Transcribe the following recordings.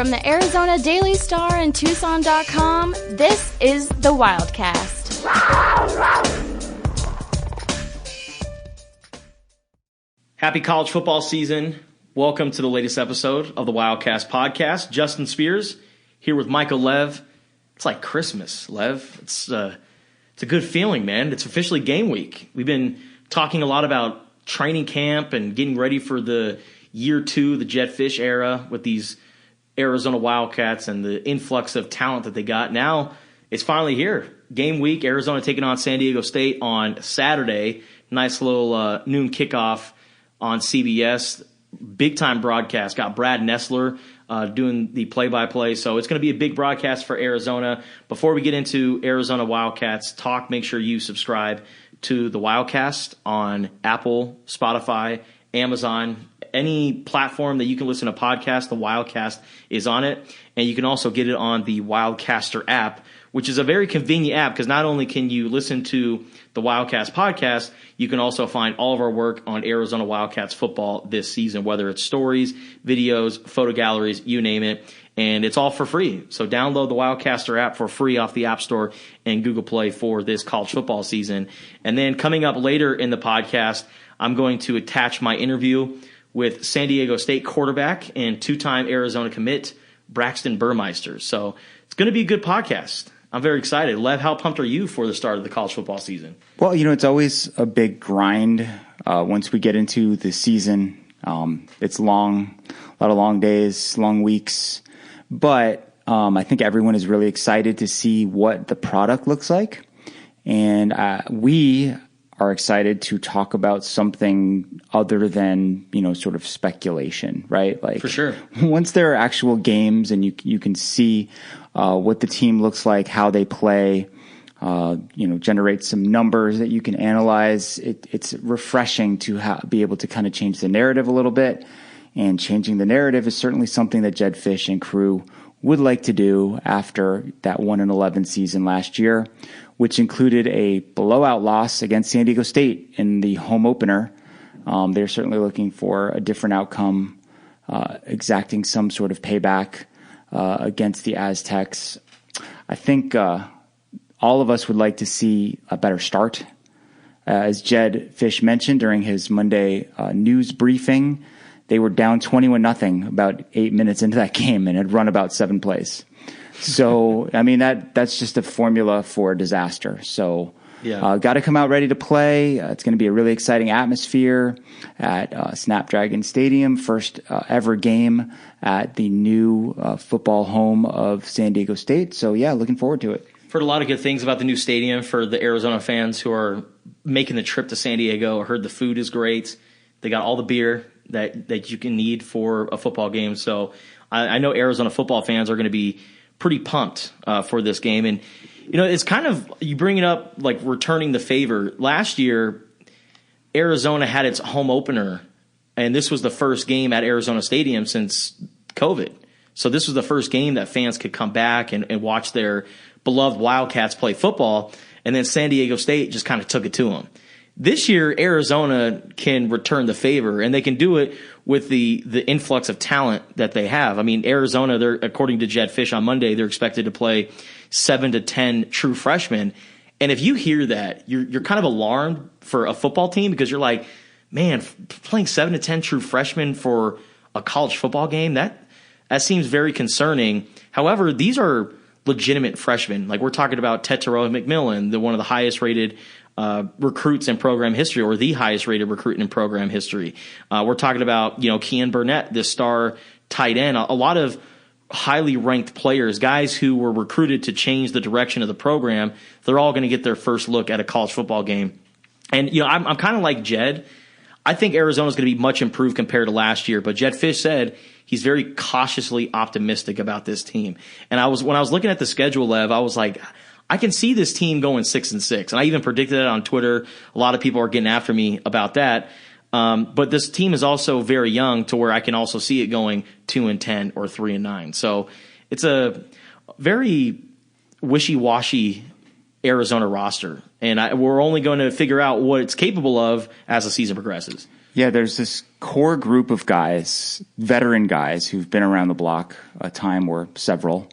From the Arizona Daily Star and Tucson.com, this is the Wildcast. Happy college football season. Welcome to the latest episode of the Wildcast podcast. Justin Spears here with Michael Lev. It's like Christmas, Lev. It's a good feeling, man. It's officially game week. We've been talking a lot about training camp and getting ready for the year two, the Jetfish era with these Arizona Wildcats and the influx of talent that they got. Now it's finally here. Game week, Arizona taking on San Diego State on Saturday. Nice little noon kickoff on CBS. Big-time broadcast. Got Brad Nessler doing the play-by-play. So it's going to be a big broadcast for Arizona. Before we get into Arizona Wildcats talk, make sure you subscribe to the Wildcast on Apple, Spotify, Amazon, any platform that you can listen to podcasts. The Wildcast is on it. And you can also get it on the Wildcaster app, which is a very convenient app because not only can you listen to the Wildcast podcast, you can also find all of our work on Arizona Wildcats football this season, whether it's stories, videos, photo galleries, you name it. And it's all for free. So download the Wildcaster app for free off the App Store and Google Play for this college football season. And then coming up later in the podcast, I'm going to attach my interview with San Diego State quarterback and two-time Arizona commit Braxton Burmeister. So it's going to be a good podcast. I'm very excited. Lev, how pumped are you for the start of the college football season? Well, it's always a big grind once we get into the season. It's long, a lot of long days, long weeks. But I think everyone is really excited to see what the product looks like. And we are excited to talk about something other than, sort of speculation, right? Like, for sure. Once there are actual games and you can see what the team looks like, how they play, generate some numbers that you can analyze. It's refreshing to be able to kind of change the narrative a little bit. And changing the narrative is certainly something that Jed Fish and crew would like to do after that 1-11 season last year, which included a blowout loss against San Diego State in the home opener. They're certainly looking for a different outcome, exacting some sort of payback against the Aztecs. I think all of us would like to see a better start. As Jed Fish mentioned during his Monday news briefing, they were down 21-0 about 8 minutes into that game and had run about 7 plays. So, I mean, that's just a formula for disaster. So, got to come out ready to play. It's going to be a really exciting atmosphere at Snapdragon Stadium, first ever game at the new football home of San Diego State. So, looking forward to it. Heard a lot of good things about the new stadium for the Arizona fans who are making the trip to San Diego. I heard the food is great. They got all the beer that you can need for a football game. So I know Arizona football fans are going to be pretty pumped for this game. And, it's kind of, you bring it up like returning the favor. Last year, Arizona had its home opener, and this was the first game at Arizona Stadium since COVID. So this was the first game that fans could come back and watch their beloved Wildcats play football. And then San Diego State just kind of took it to them. This year, Arizona can return the favor, and they can do it with the influx of talent that they have. I mean, Arizona, according to Jed Fish on Monday, they're expected to play 7 to 10 true freshmen. And if you hear that, you're kind of alarmed for a football team because you're like, man, playing 7 to 10 true freshmen for a college football game, that seems very concerning. However, these are legitimate freshmen. Like, we're talking about Tetairoa McMillan, one of the highest rated recruits in program history, or the highest rated recruit in program history. We're talking about, Kean Burnett, this star tight end, a lot of highly ranked players, guys who were recruited to change the direction of the program. They're all going to get their first look at a college football game. And, I'm kind of like Jed. I think Arizona's going to be much improved compared to last year, but Jed Fish said he's very cautiously optimistic about this team. And when I was looking at the schedule, Lev, I was like, I can see this team going 6-6. And I even predicted it on Twitter. A lot of people are getting after me about that. But this team is also very young to where I can also see it going 2-10 or 3-9. So it's a very wishy-washy Arizona roster. And we're only going to figure out what it's capable of as the season progresses. Yeah, there's this core group of guys, veteran guys who've been around the block a time or several,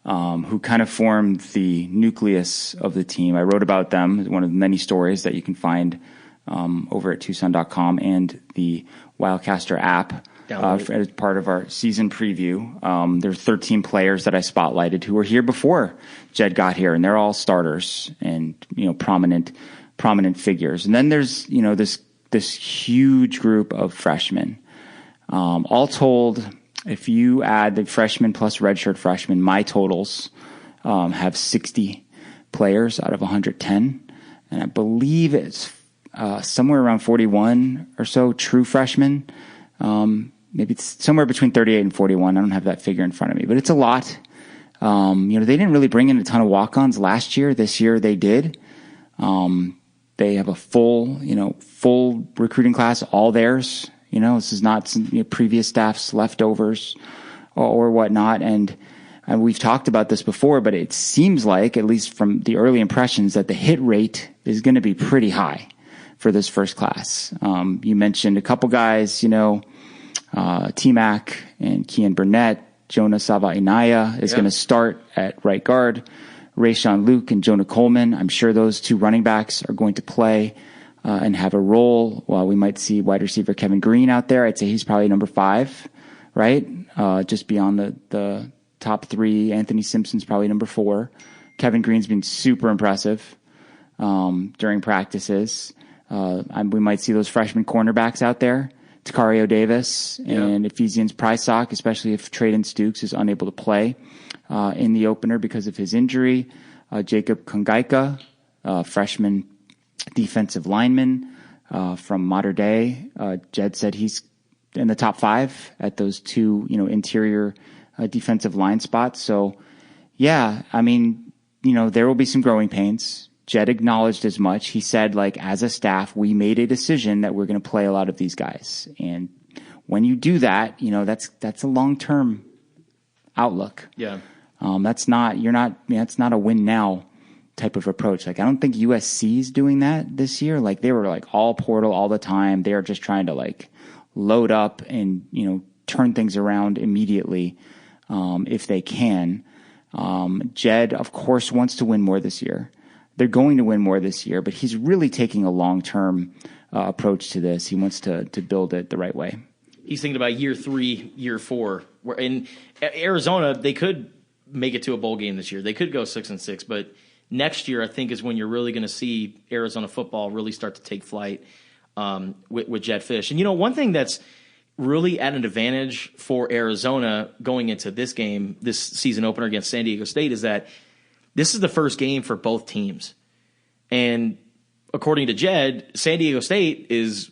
who kind of formed the nucleus of the team. I wrote about them. It's one of the many stories that you can find over at Tucson.com and the Wildcaster app as part of our season preview. There's 13 players that I spotlighted who were here before Jed got here, and they're all starters and prominent figures. And then there's this huge group of freshmen. All told, if you add the freshmen plus redshirt freshmen, my totals have 60 players out of 110. And I believe it's somewhere around 41 or so true freshmen. Maybe it's somewhere between 38 and 41. I don't have that figure in front of me, but it's a lot. They didn't really bring in a ton of walk-ons last year. This year they did. They have a full recruiting class, all theirs. This is not some previous staff's leftovers or whatnot. And we've talked about this before, but it seems like, at least from the early impressions, that the hit rate is going to be pretty high for this first class. You mentioned a couple guys, T-Mac and Kian Burnett. Jonah Sava-Inaya is going to start at right guard. Rayshawn Luke and Jonah Coleman. I'm sure those two running backs are going to play and have a role. While we might see wide receiver Kevin Green out there, I'd say he's probably number 5, right? Just beyond the top 3. Anthony Simpson's probably number 4. Kevin Green's been super impressive during practices. We might see those freshman cornerbacks out there, Takario Davis and Ephesians Prysock, especially if Traden Stukes is unable to play in the opener because of his injury. Jacob Kongaika, freshman defensive lineman from Mater Dei. Jed said he's in the top 5 at those 2, interior defensive line spots. So, yeah, I mean, there will be some growing pains. Jed acknowledged as much. He said, as a staff, we made a decision that we're going to play a lot of these guys. And when you do that, that's a long-term outlook. Yeah. That's not a win now type of approach. I don't think USC is doing that this year. They were all portal all the time. They are just trying to load up and, turn things around immediately, if they can. Jed, of course, wants to win more this year. They're going to win more this year, but he's really taking a long-term approach to this. He wants to build it the right way. He's thinking about year 3, year 4. Where in Arizona, they could make it to a bowl game this year. They could go 6-6, but next year I think is when you're really going to see Arizona football really start to take flight with Jed Fish. And one thing that's really at an advantage for Arizona going into this game, this season opener against San Diego State, is that this is the first game for both teams. And according to Jed, San Diego State is,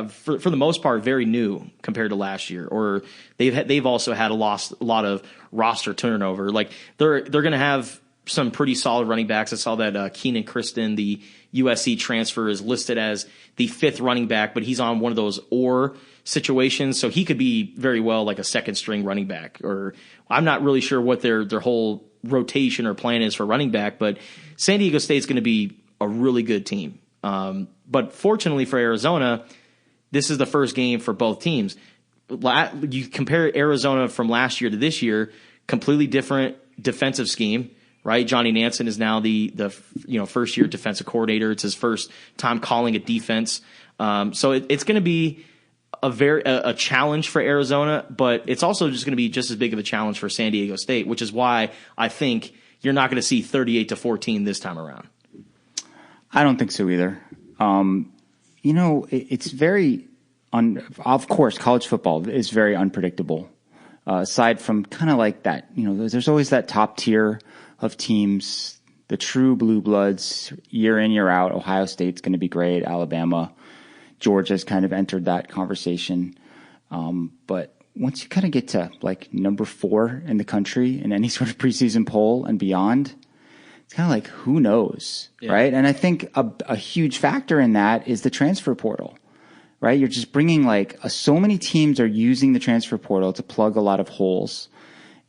for the most part, very new compared to last year. Or they've also had a lot of roster turnover. They're going to have some pretty solid running backs. I saw that Keenan Kristen, the USC transfer, is listed as the 5th running back, but he's on one of those situations, so he could be very well a second string running back. Or I'm not really sure what their whole rotation or plan is for running back, but San Diego State's going to be a really good team. But fortunately for Arizona, this is the first game for both teams. You compare Arizona from last year to this year, completely different defensive scheme, right? Johnny Nansen is now the first year defensive coordinator. It's his first time calling a defense. So it's going to be a challenge for Arizona, but it's also just going to be just as big of a challenge for San Diego State, which is why I think you're not going to see 38-14 this time around. I don't think so either. It's very, of course, college football is very unpredictable. Aside from kind of that, there's always that top tier of teams, the true blue bloods, year in, year out. Ohio State's going to be great. Alabama, Georgia's kind of entered that conversation. But once you kind of get to number 4 in the country in any sort of preseason poll and beyond, it's kind of who knows, right? And I think a huge factor in that is the transfer portal, right? You're just bringing so many teams are using the transfer portal to plug a lot of holes.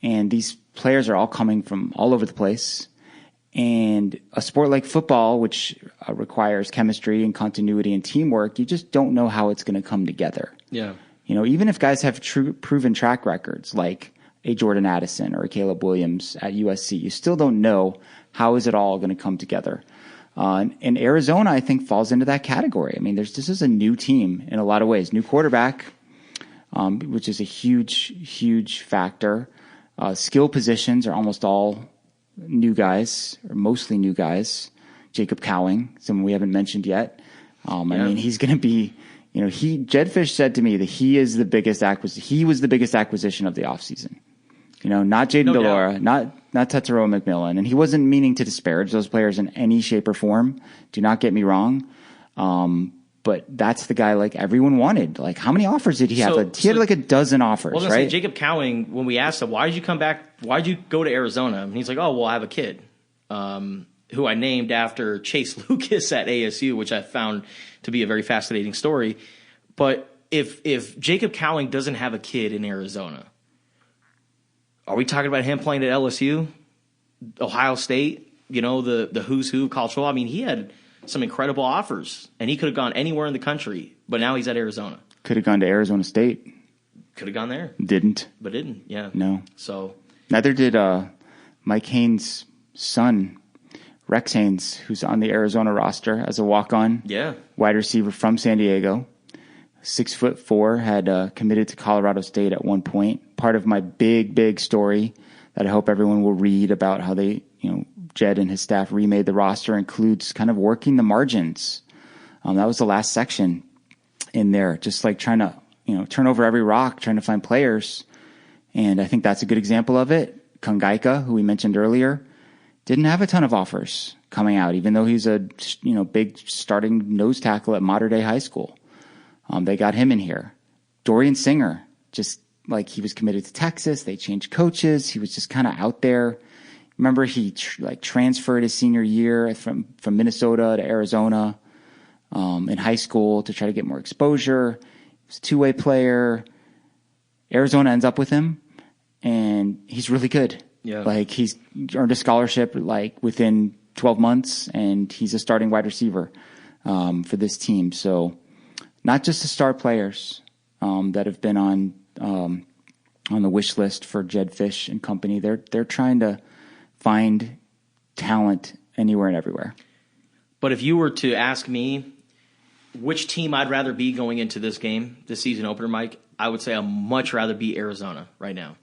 And these players are all coming from all over the place. And a sport like football, which requires chemistry and continuity and teamwork, you just don't know how it's going to come together. Yeah. Even if guys have proven track records like a Jordan Addison or a Caleb Williams at USC, you still don't know how is it all going to come together. And Arizona, I think, falls into that category. I mean, this is a new team in a lot of ways. New quarterback, which is a huge factor. Skill positions are almost all new guys, or mostly new guys. Jacob Cowing, someone we haven't mentioned yet. I mean, he's going to be, Jed Fish said to me that he was the biggest acquisition of the offseason. Not Jaden Delora, not Tetsuo McMillan. And he wasn't meaning to disparage those players in any shape or form. Do not get me wrong. But that's the guy like everyone wanted. Like, how many offers did he have? He had like a dozen offers, well, right? Jacob Cowing, when we asked him, why did you come back? Why did you go to Arizona? And he's like, oh, well, I have a kid who I named after Chase Lucas at ASU, which I found to be a very fascinating story. But if Jacob Cowing doesn't have a kid in Arizona, are we talking about him playing at LSU, Ohio State, the who's who of college football? I mean, he had some incredible offers, and he could have gone anywhere in the country, but now he's at Arizona. Could have gone to Arizona State. Could have gone there. Didn't. But didn't, yeah. No. So neither did Mike Haynes' son, Rex Haynes, who's on the Arizona roster as a walk-on wide receiver from San Diego. 6'4", had committed to Colorado State at one point. Part of my big story that I hope everyone will read about how they, Jed and his staff remade the roster includes kind of working the margins. That was the last section in there, just like trying to, turn over every rock, trying to find players. And I think that's a good example of it. Kungaika, who we mentioned earlier, didn't have a ton of offers coming out, even though he's a, big starting nose tackle at Mater Dei High School. They got him in here. Dorian Singer, just like he was committed to Texas. They changed coaches. He was just kind of out there. Remember, he transferred his senior year from Minnesota to Arizona in high school to try to get more exposure. He was a two-way player. Arizona ends up with him, and he's really good. Yeah. Like, he's earned a scholarship within 12 months, and he's a starting wide receiver for this team. So not just the star players that have been on the wish list for Jed Fish and company. They're trying to find talent anywhere and everywhere. But if you were to ask me which team I'd rather be going into this game, this season opener, Mike, I would say I'd much rather be Arizona right now,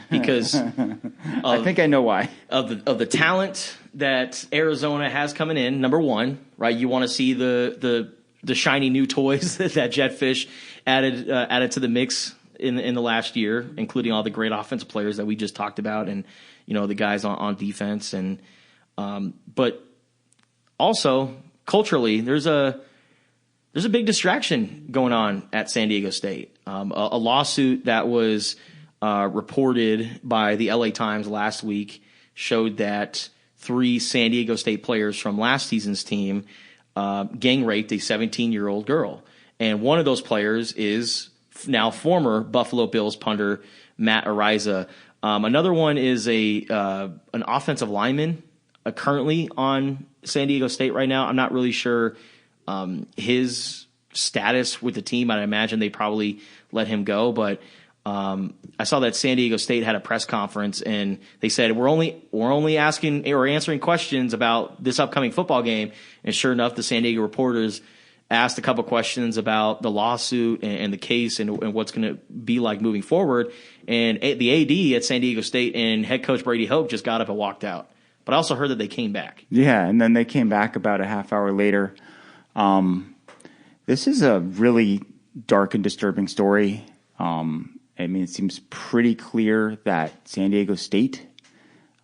because I think I know why. Of the talent that Arizona has coming in. Number one, right? You want to see the shiny new toys that Jed Fish added to the mix in the last year, including all the great offensive players that we just talked about, and the guys on defense, and but also culturally, there's a big distraction going on at San Diego State. A lawsuit that was reported by the LA Times last week showed that 3 San Diego State players from last season's team gang raped a 17-year-old girl. And one of those players is now former Buffalo Bills punter Matt Ariza. Another one is an offensive lineman currently on San Diego State right now. I'm not really sure his status with the team. I'd imagine they probably let him go, but I saw that San Diego State had a press conference, and they said we're only asking or answering questions about this upcoming football game. And sure enough, the San Diego reporters asked a couple questions about the lawsuit and the case and what's going to be like moving forward. And the AD at San Diego State and head coach Brady Hope just got up and walked out. But I also heard that they came back. Yeah, and then they came back about a half hour later. This is a really dark and disturbing story. I mean, it seems pretty clear that San Diego State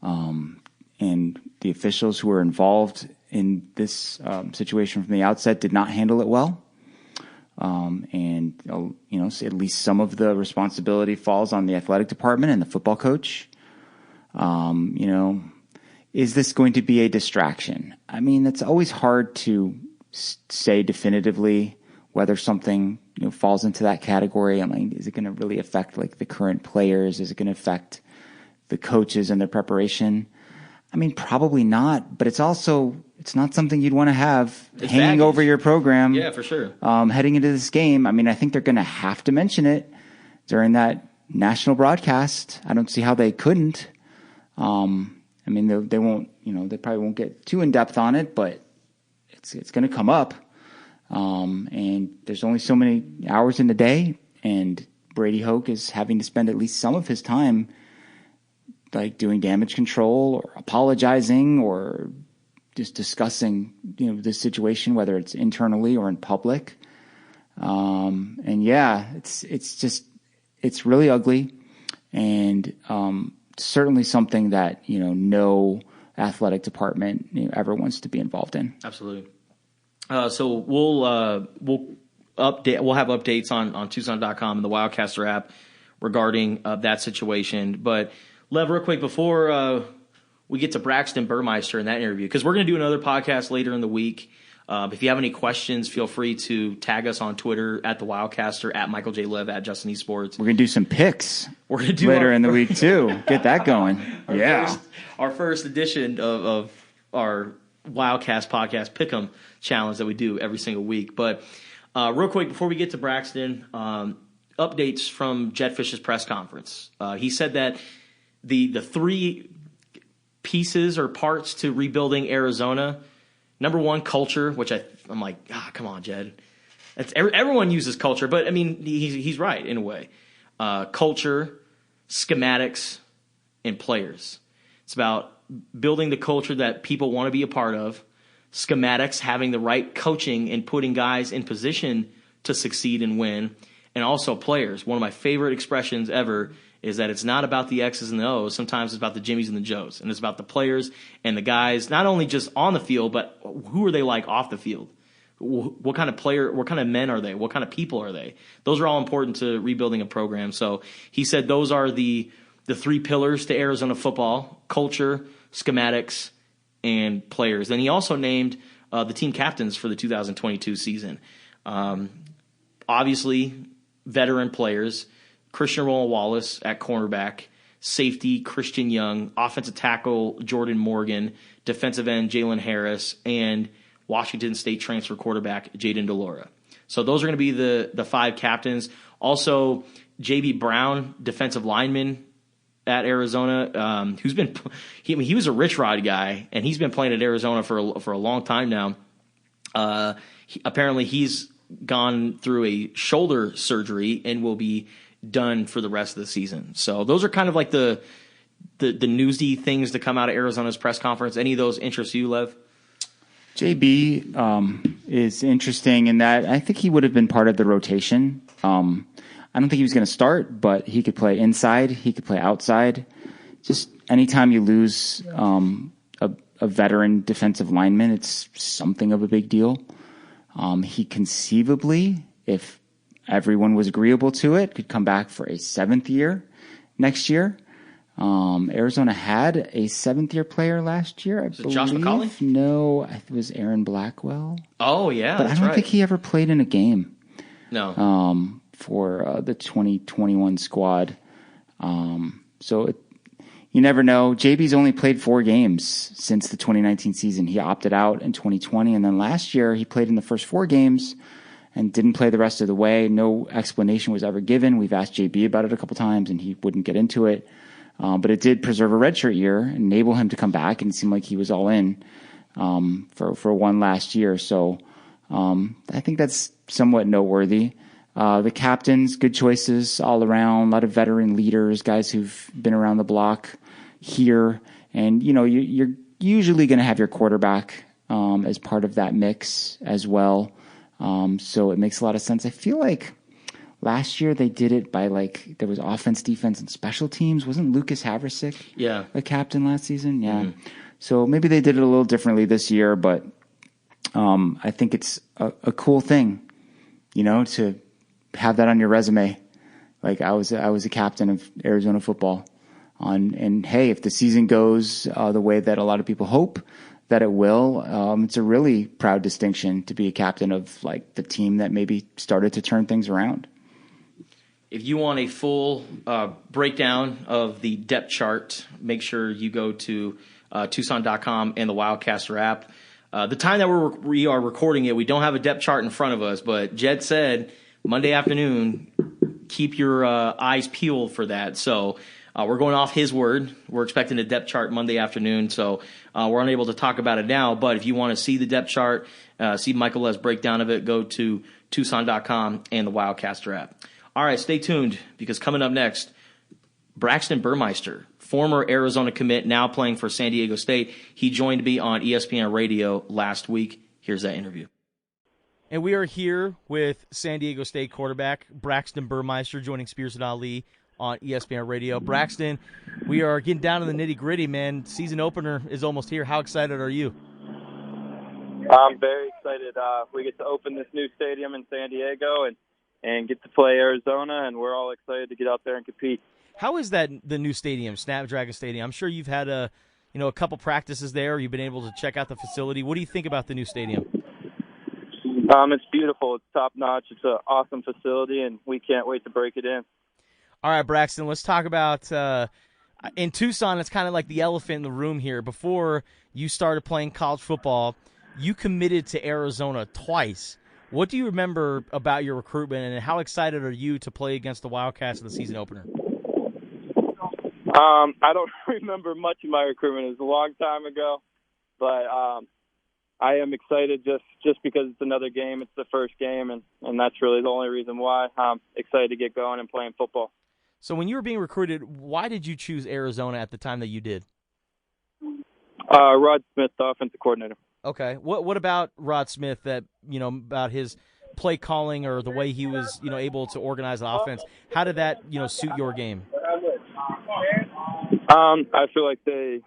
and the officials who were involved in this situation from the outset did not handle it well. And at least some of the responsibility falls on the athletic department and the football coach. Is this going to be a distraction? I mean, it's always hard to say definitively whether something falls into that category. I mean, is it going to really affect the current players? Is it going to affect the coaches and their preparation? I mean, probably not, but it's not something you'd want to have It's hanging baggage. over your program. Yeah, for sure. Heading into this game. I mean, I think they're going to have to mention it during that national broadcast. I don't see how they couldn't. I mean, they won't, they probably won't get too in depth on it, but it's going to come up. And there's only so many hours in the day, and Brady Hoke is having to spend at least some of his time like doing damage control or apologizing or just discussing, the situation, whether it's internally or in public. And yeah, it's really ugly, and certainly something that, no athletic department ever wants to be involved in. Absolutely. So we'll have updates on Tucson.com and the Wildcaster app regarding that situation. But Lev, real quick before we get to Braxton Burmeister in that interview, because we're going to do another podcast later in the week. If you have any questions, feel free to tag us on Twitter at the Wildcaster, at Michael J. Lev, at Justin Esports. We're going to do some picks. We're going to do later in the week too. Get that going. Our first edition of our Wildcast podcast Pick'em challenge that we do every single week. But real quick before we get to Braxton, updates from Jetfish's press conference. He said that the three pieces or parts to rebuilding Arizona. Number one, culture, which I'm like, come on, Jed. Everyone uses culture, but I mean, he's right in a way. Culture, schematics, and players. It's about building the culture that people want to be a part of. Schematics, having the right coaching and putting guys in position to succeed and win. And also players. One of my favorite expressions ever is that it's not about the X's and the O's. Sometimes it's about the Jimmies and the Joes. And it's about the players and the guys, not only just on the field, but who are they like off the field? What kind of player, what kind of men are they? What kind of people are they? Those are all important to rebuilding a program. So he said those are the three pillars to Arizona football: culture, schematics, and players. Then he also named the team captains for the 2022 season. Obviously, veteran players. Christian Roland-Wallace at cornerback, safety Christian Young, offensive tackle Jordan Morgan, defensive end Jalen Harris, and Washington State transfer quarterback Jaden DeLora. So those are going to be the five captains. Also, J.B. Brown, defensive lineman at Arizona, who's been he was a Rich Rod guy, and he's been playing at Arizona for a long time now. Apparently, he's gone through a shoulder surgery and will be done for the rest of the season. So those are kind of like the newsy things to come out of Arizona's press conference. Any of those interest you, Lev? JB is interesting in that I think he would have been part of the rotation. I don't think he was going to start, but he could play inside. He could play outside. Just anytime you lose a veteran defensive lineman, it's something of a big deal. He conceivably, if everyone was agreeable to it, could come back for a seventh year next year. Arizona had a seventh-year player last year, I believe. Josh McCauley? No, it was Aaron Blackwell. Oh, yeah, but I don't think he ever played in a game. No. For the 2021 squad. So you never know. JB's only played 4 games since the 2019 season. He opted out in 2020, and then last year he played in the first 4 games and didn't play the rest of the way. No explanation was ever given. We've asked JB about it a couple times, and he wouldn't get into it. But it did preserve a redshirt year, enable him to come back, and it seemed like he was all in for one last year. So I think that's somewhat noteworthy. The captains, good choices all around. A lot of veteran leaders, guys who've been around the block here. And, you're usually going to have your quarterback as part of that mix as well. So it makes a lot of sense. I feel like last year they did it by there was offense, defense, and special teams. Wasn't Lucas Haversick a captain last season? Yeah. Mm-hmm. So maybe they did it a little differently this year, but I think it's a cool thing, to have that on your resume. Like I was a captain of Arizona football and hey, if the season goes the way that a lot of people hope that it will, it's a really proud distinction to be a captain of the team that maybe started to turn things around. If you want a full breakdown of the depth chart, make sure you go to Tucson.com, and the Wildcaster app. The time that we are recording it, we don't have a depth chart in front of us, but Jed said Monday afternoon, keep your eyes peeled for that. So we're going off his word. We're expecting a depth chart Monday afternoon, so we're unable to talk about it now. But if you want to see the depth chart, see Michael Les' breakdown of it, go to Tucson.com and the Wildcaster app. All right, stay tuned, because coming up next, Braxton Burmeister, former Arizona commit, now playing for San Diego State. He joined me on ESPN Radio last week. Here's that interview. And we are here with San Diego State quarterback Braxton Burmeister, joining Spears and Ali on ESPN Radio. Braxton, we are getting down to the nitty-gritty, man. Season opener is almost here. How excited are you? I'm very excited. We get to open this new stadium in San Diego and get to play Arizona, and we're all excited to get out there and compete. How is that, the new stadium, Snapdragon Stadium? I'm sure you've had a couple practices there. You've been able to check out the facility. What do you think about the new stadium? It's beautiful. It's top-notch. It's an awesome facility, and we can't wait to break it in. All right, Braxton, let's talk about in Tucson, it's kind of like the elephant in the room here. Before you started playing college football, you committed to Arizona twice. What do you remember about your recruitment, and how excited are you to play against the Wildcats in the season opener? I don't remember much of my recruitment. It was a long time ago, but I am excited just because it's another game. It's the first game, and that's really the only reason why I'm excited to get going and playing football. So when you were being recruited, why did you choose Arizona at the time that you did? Rod Smith, the offensive coordinator. Okay. What about Rod Smith that, about his play calling or the way he was, able to organize an offense? How did that, suit your game? I feel like they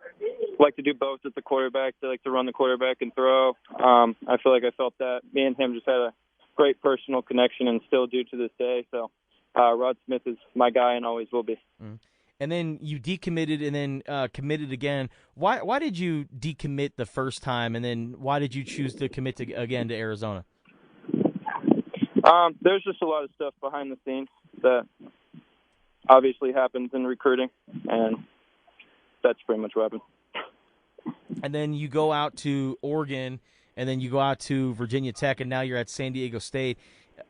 like to do both at the quarterback. They like to run the quarterback and throw. I feel like I felt that. Me and him just had a great personal connection and still do to this day. So Rod Smith is my guy and always will be. Mm. And then you decommitted and then committed again. Why did you decommit the first time, and then why did you choose to commit again to Arizona? There's just a lot of stuff behind the scenes that obviously happens in recruiting, and that's pretty much what happened. And then you go out to Oregon, and then you go out to Virginia Tech, and now you're at San Diego State.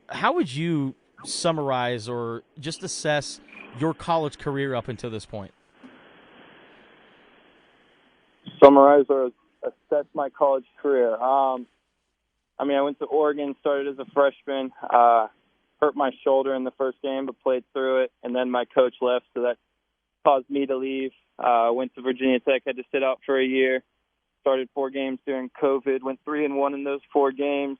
How would you summarize or just assess your college career up until this point? Summarize or assess my college career. I went to Oregon, started as a freshman, hurt my shoulder in the first game, but played through it, and then my coach left, so that caused me to leave. Went to Virginia Tech, had to sit out for a year, started 4 games during COVID, went 3-1 in those 4 games.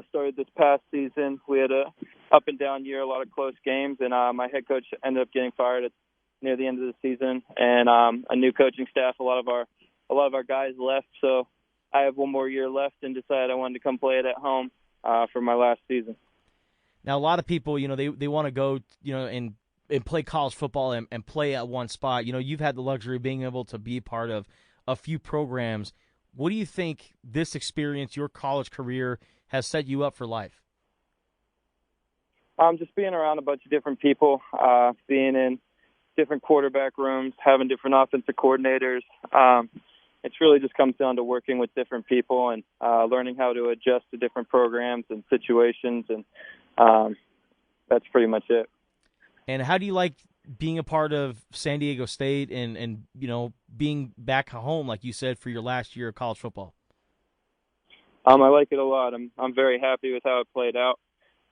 Started this past season. We had a up and down year, a lot of close games, and my head coach ended up getting fired near the end of the season, and a new coaching staff. A lot of our guys left, so I have 1 more year left, and decided I wanted to come play it at home for my last season. Now, a lot of people, they want to go, and play college football and play at one spot. You've had the luxury of being able to be part of a few programs. What do you think this experience, your college career, has set you up for life? Just being around a bunch of different people, being in different quarterback rooms, having different offensive coordinators. It's really just comes down to working with different people and learning how to adjust to different programs and situations, and that's pretty much it. And how do you like being a part of San Diego State and being back home, like you said, for your last year of college football? I like it a lot. I'm very happy with how it played out.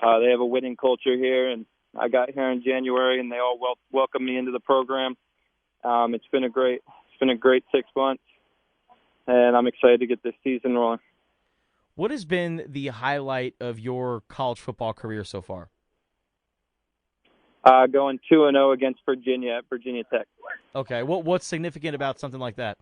They have a winning culture here, and I got here in January, and they all welcomed me into the program. It's been a great 6 months, and I'm excited to get this season rolling. What has been the highlight of your college football career so far? Going 2-0 against Virginia at Virginia Tech. Okay, what's significant about something like that?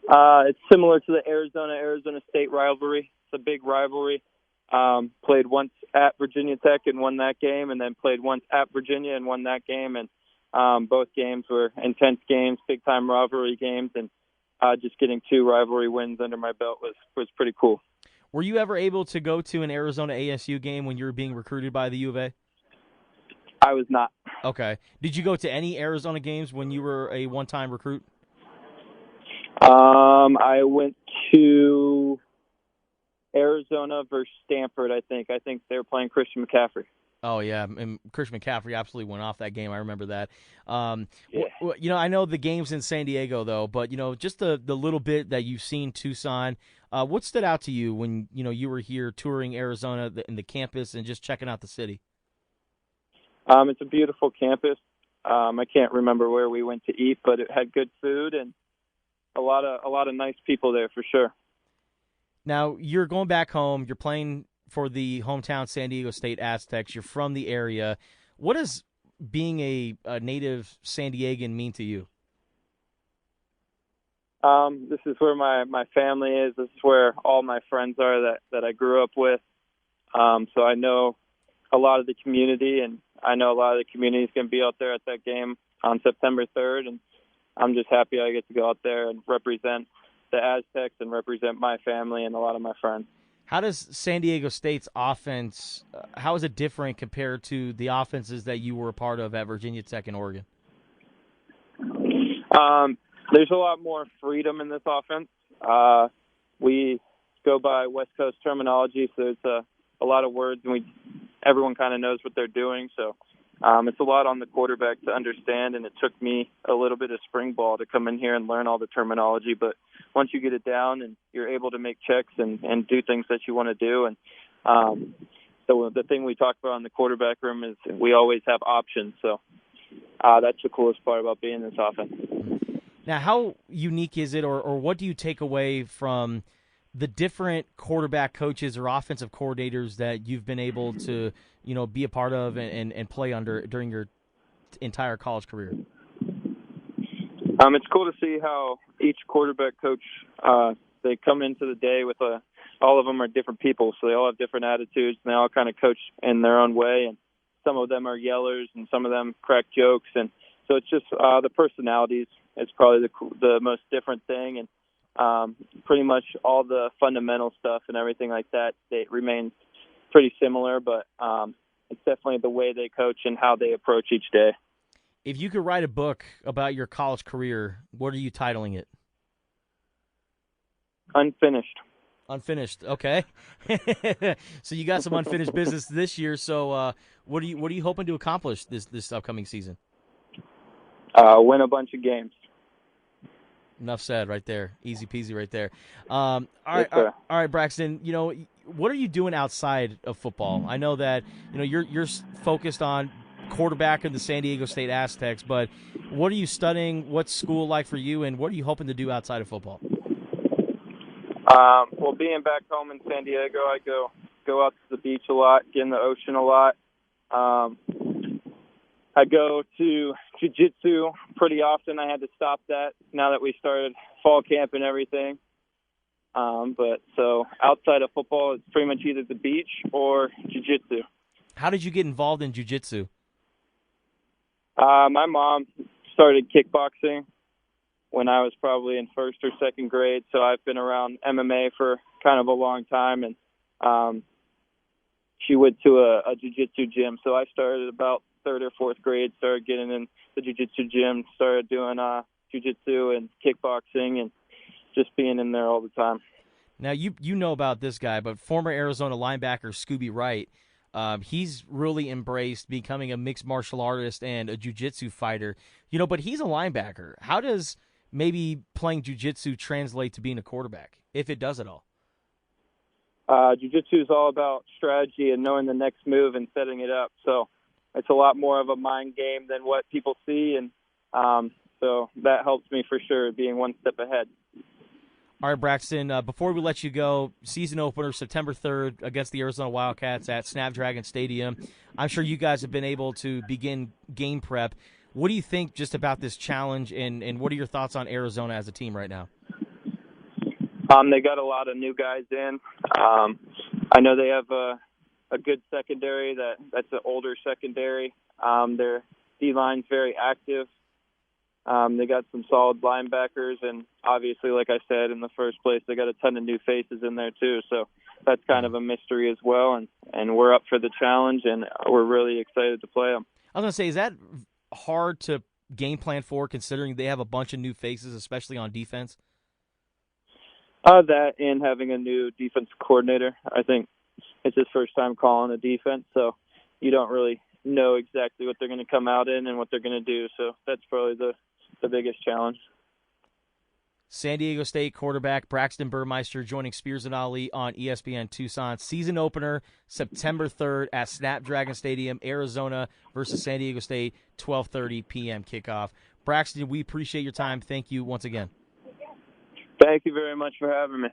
It's similar to the Arizona State rivalry. It's a big rivalry. Played once at Virginia Tech and won that game, and then played once at Virginia and won that game. And both games were intense games, big-time rivalry games, and just getting 2 rivalry wins under my belt was pretty cool. Were you ever able to go to an Arizona ASU game when you were being recruited by the U of A? I was not. Okay. Did you go to any Arizona games when you were a one-time recruit? I went to Arizona versus Stanford, I think. I think they were playing Christian McCaffrey. Oh, yeah, and Christian McCaffrey absolutely went off that game. I remember that. Yeah. I know the game's in San Diego, though, but, just the little bit that you've seen Tucson, what stood out to you when, you were here touring Arizona and the campus and just checking out the city? It's a beautiful campus. I can't remember where we went to eat, but it had good food and a lot of nice people there for sure. Now, you're going back home. You're playing for the hometown San Diego State Aztecs. You're from the area. What does being a native San Diegan mean to you? This is where my family is. This is where all my friends are that I grew up with. So I know a lot of the community, and I know a lot of the community is going to be out there at that game on September 3rd, and I'm just happy I get to go out there and represent the Aztecs and represent my family and a lot of my friends. How does San Diego State's offense, how is it different compared to the offenses that you were a part of at Virginia Tech and Oregon? There's a lot more freedom in this offense. We go by West Coast terminology, so it's a lot of words, and everyone kind of knows what they're doing. So it's a lot on the quarterback to understand, and it took me a little bit of spring ball to come in here and learn all the terminology. But once you get it down and you're able to make checks and do things that you want to do, and so the thing we talk about in the quarterback room is we always have options. So that's the coolest part about being in this offense. Now, how unique is it, or what do you take away from the different quarterback coaches or offensive coordinators that you've been able to, be a part of and play under during your entire college career? It's cool to see how each quarterback coach, they come into the day with all of them are different people, so they all have different attitudes, and they all kind of coach in their own way, and some of them are yellers, and some of them crack jokes, and so it's just the personalities is probably the most different thing, and pretty much all the fundamental stuff and everything like that, it remains pretty similar, but it's definitely the way they coach and how they approach each day. If you could write a book about your college career, what are you titling it? Unfinished. Unfinished, okay. So you got some unfinished business this year. So what are you hoping to accomplish this upcoming season? Win a bunch of games. Enough said, right there. Easy peasy, right there. All right, Braxton. What are you doing outside of football? I know that you're focused on quarterback in the San Diego State Aztecs, but what are you studying? What's school like for you, and what are you hoping to do outside of football? Well, being back home in San Diego, I go out to the beach a lot, get in the ocean a lot. I go to jiu-jitsu pretty often. I had to stop that now that we started fall camp and everything. But so outside of football, it's pretty much either the beach or jiu-jitsu. How did you get involved in jiu-jitsu? My mom started kickboxing when I was probably in first or second grade, so I've been around MMA for kind of a long time, and she went to a jiu-jitsu gym, so I started about third or fourth grade, started getting in the jiu-jitsu gym, started doing jiu-jitsu and kickboxing and just being in there all the time. Now, you know about this guy, but former Arizona linebacker Scooby Wright, he's really embraced becoming a mixed martial artist and a jiu-jitsu fighter, but he's a linebacker. How does maybe playing jiu-jitsu translate to being a quarterback, if it does at all? Jiu-jitsu is all about strategy and knowing the next move and setting it up. So it's a lot more of a mind game than what people see, and so that helps me for sure, being one step ahead. All right, Braxton, before we let you go, season opener September 3rd against the Arizona Wildcats at Snapdragon Stadium. I'm sure you guys have been able to begin game prep. What do you think just about this challenge, and what are your thoughts on Arizona as a team right now? They got a lot of new guys in. I know they have a good secondary that's an older secondary. Their D-line's very active. They got some solid linebackers, and obviously, like I said in the first place, they got a ton of new faces in there too. So that's kind of a mystery as well, and we're up for the challenge, and we're really excited to play them. I was going to say, is that hard to game plan for, considering they have a bunch of new faces, especially on defense? That and having a new defense coordinator. I think it's his first time calling a defense, so you don't really know exactly what they're going to come out in and what they're going to do. So that's probably the biggest challenge. San Diego State quarterback Braxton Burmeister joining Spears and Ali on ESPN Tucson. Season opener September 3rd at Snapdragon Stadium, Arizona versus San Diego State, 12:30 p.m. kickoff. Braxton, we appreciate your time. Thank you once again. Thank you very much for having me.